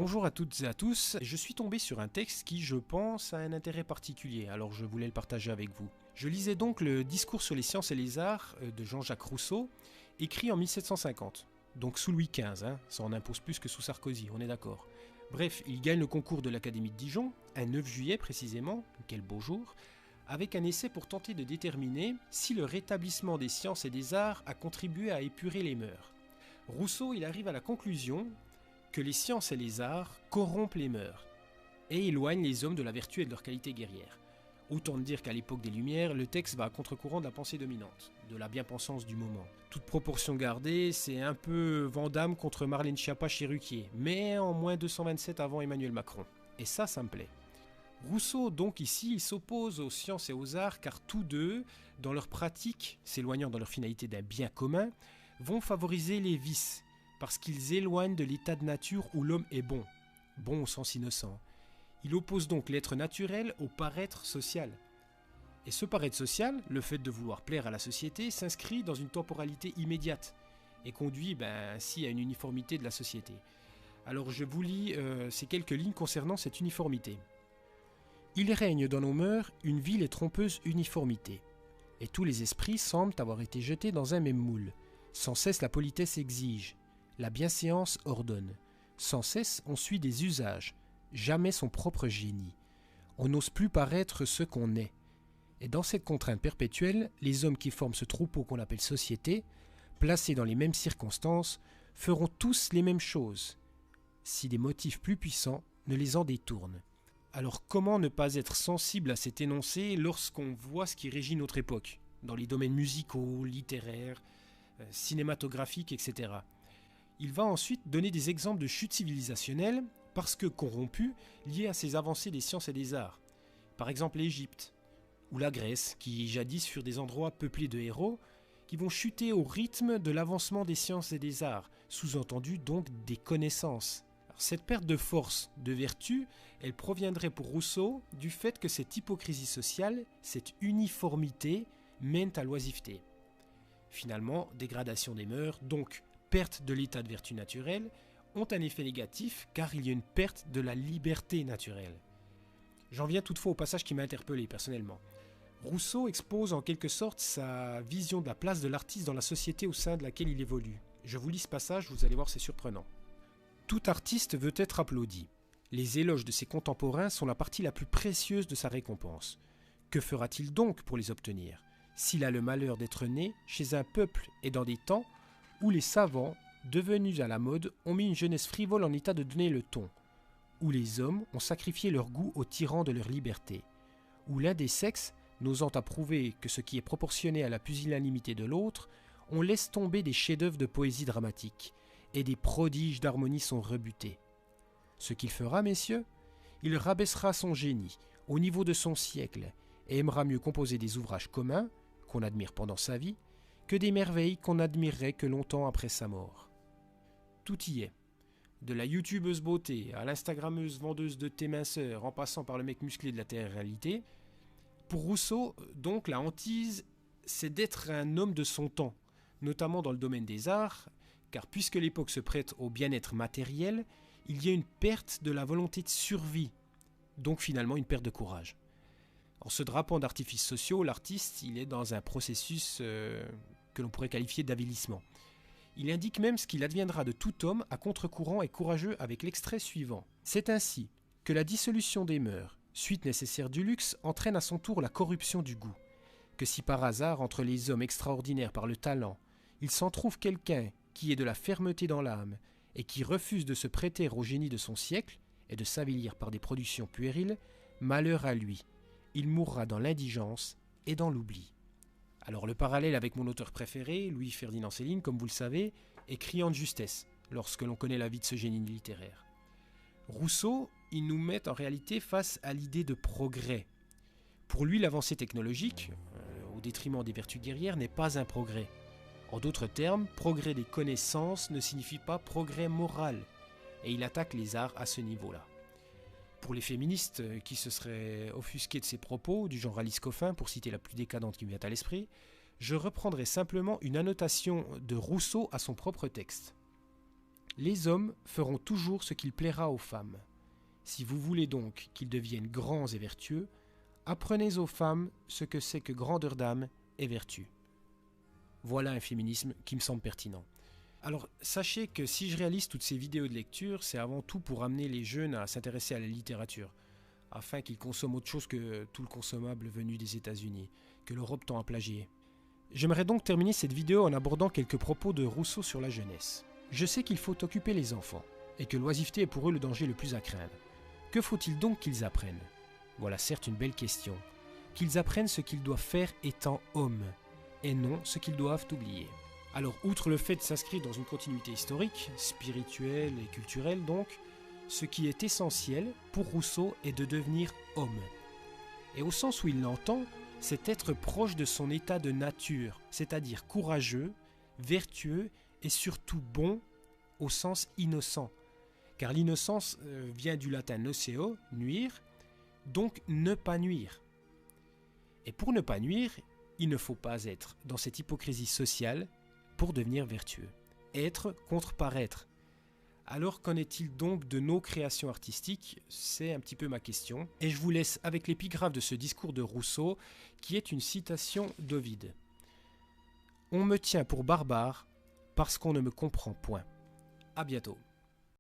Bonjour à toutes et à tous, je suis tombé sur un texte qui, je pense, a un intérêt particulier, alors je voulais le partager avec vous. Je lisais donc le Discours sur les sciences et les arts de Jean-Jacques Rousseau, écrit en 1750, donc sous Louis XV, ça en impose plus que sous Sarkozy, on est d'accord. Bref, il gagne le concours de l'Académie de Dijon, un 9 juillet précisément, quel beau jour, avec un essai pour tenter de déterminer si le rétablissement des sciences et des arts a contribué à épurer les mœurs. Rousseau, il arrive à la conclusion que les sciences et les arts corrompent les mœurs et éloignent les hommes de la vertu et de leur qualité guerrière. Autant dire qu'à l'époque des Lumières, le texte va à contre-courant de la pensée dominante, de la bien-pensance du moment. Toute proportion gardée, c'est un peu Vandamme contre Marlène Schiappa chez Ruquier, mais en moins 227 avant Emmanuel Macron. Et ça me plaît. Rousseau, donc ici, il s'oppose aux sciences et aux arts car tous deux, dans leur pratique, s'éloignant dans leur finalité d'un bien commun, vont favoriser les vices, parce qu'ils éloignent de l'état de nature où l'homme est bon, bon au sens innocent. Il oppose donc l'être naturel au paraître social. Et ce paraître social, le fait de vouloir plaire à la société, s'inscrit dans une temporalité immédiate et conduit ainsi à une uniformité de la société. Alors je vous lis ces quelques lignes concernant cette uniformité. Il règne dans nos mœurs une vile et trompeuse uniformité, et tous les esprits semblent avoir été jetés dans un même moule. Sans cesse la politesse exige, la bienséance ordonne. Sans cesse on suit des usages, jamais son propre génie. On n'ose plus paraître ce qu'on est. Et dans cette contrainte perpétuelle, les hommes qui forment ce troupeau qu'on appelle société, placés dans les mêmes circonstances, feront tous les mêmes choses, si des motifs plus puissants ne les en détournent. Alors comment ne pas être sensible à cet énoncé lorsqu'on voit ce qui régit notre époque, dans les domaines musicaux, littéraires, cinématographiques, etc. Il va ensuite donner des exemples de chutes civilisationnelles parce que corrompues, liées à ces avancées des sciences et des arts. Par exemple l'Égypte ou la Grèce, qui jadis furent des endroits peuplés de héros, qui vont chuter au rythme de l'avancement des sciences et des arts, sous-entendu donc des connaissances. Alors, cette perte de force, de vertu, elle proviendrait pour Rousseau du fait que cette hypocrisie sociale, cette uniformité, mène à l'oisiveté. Finalement, dégradation des mœurs, donc perte de l'état de vertu naturelle, ont un effet négatif car il y a une perte de la liberté naturelle. J'en viens toutefois au passage qui m'a interpellé personnellement. Rousseau expose en quelque sorte sa vision de la place de l'artiste dans la société au sein de laquelle il évolue. Je vous lis ce passage, vous allez voir, c'est surprenant. Tout artiste veut être applaudi. Les éloges de ses contemporains sont la partie la plus précieuse de sa récompense. Que fera-t-il donc pour les obtenir, s'il a le malheur d'être né chez un peuple et dans des temps où les savants, devenus à la mode, ont mis une jeunesse frivole en état de donner le ton, où les hommes ont sacrifié leur goût aux tyrans de leur liberté, où l'un des sexes, n'osant approuver que ce qui est proportionné à la pusillanimité de l'autre, on laisse tomber des chefs-d'œuvre de poésie dramatique, et des prodiges d'harmonie sont rebutés. Ce qu'il fera, messieurs, il rabaissera son génie au niveau de son siècle, et aimera mieux composer des ouvrages communs, qu'on admire pendant sa vie, que des merveilles qu'on n'admirerait que longtemps après sa mort. Tout y est. De la youtubeuse beauté à l'instagrammeuse vendeuse de thé minceur, en passant par le mec musclé de la télé-réalité. Pour Rousseau, donc, la hantise, c'est d'être un homme de son temps, notamment dans le domaine des arts, car puisque l'époque se prête au bien-être matériel, il y a une perte de la volonté de survie, donc finalement une perte de courage. En se drapant d'artifices sociaux, l'artiste, il est dans un processus que l'on pourrait qualifier d'avilissement. Il indique même ce qu'il adviendra de tout homme à contre-courant et courageux avec l'extrait suivant. C'est ainsi que la dissolution des mœurs, suite nécessaire du luxe, entraîne à son tour la corruption du goût. Que si par hasard, entre les hommes extraordinaires par le talent, il s'en trouve quelqu'un qui ait de la fermeté dans l'âme et qui refuse de se prêter au génie de son siècle et de s'avilir par des productions puériles, malheur à lui. Il mourra dans l'indigence et dans l'oubli. Alors le parallèle avec mon auteur préféré, Louis-Ferdinand Céline, comme vous le savez, est criant de justesse lorsque l'on connaît la vie de ce génie littéraire. Rousseau, il nous met en réalité face à l'idée de progrès. Pour lui, l'avancée technologique, au détriment des vertus guerrières, n'est pas un progrès. En d'autres termes, progrès des connaissances ne signifie pas progrès moral, et il attaque les arts à ce niveau-là. Pour les féministes qui se seraient offusquées de ces propos, du genre Alice Coffin, pour citer la plus décadente qui me vient à l'esprit, je reprendrai simplement une annotation de Rousseau à son propre texte. Les hommes feront toujours ce qu'il plaira aux femmes. Si vous voulez donc qu'ils deviennent grands et vertueux, apprenez aux femmes ce que c'est que grandeur d'âme et vertu. Voilà un féminisme qui me semble pertinent. Alors, sachez que si je réalise toutes ces vidéos de lecture, c'est avant tout pour amener les jeunes à s'intéresser à la littérature, afin qu'ils consomment autre chose que tout le consommable venu des États-Unis, que l'Europe tend à plagier. J'aimerais donc terminer cette vidéo en abordant quelques propos de Rousseau sur la jeunesse. Je sais qu'il faut occuper les enfants, et que l'oisiveté est pour eux le danger le plus à craindre. Que faut-il donc qu'ils apprennent? Voilà certes une belle question. Qu'ils apprennent ce qu'ils doivent faire étant hommes, et non ce qu'ils doivent oublier. Alors, outre le fait de s'inscrire dans une continuité historique, spirituelle et culturelle donc, ce qui est essentiel pour Rousseau est de devenir homme. Et au sens où il l'entend, c'est être proche de son état de nature, c'est-à-dire courageux, vertueux et surtout bon au sens innocent. Car l'innocence vient du latin noceo, nuire, donc ne pas nuire. Et pour ne pas nuire, il ne faut pas être dans cette hypocrisie sociale pour devenir vertueux. Être contre paraître. Alors qu'en est-il donc de nos créations artistiques? C'est un petit peu ma question. Et je vous laisse avec l'épigraphe de ce discours de Rousseau, qui est une citation d'Ovide. « On me tient pour barbare parce qu'on ne me comprend point. » À bientôt.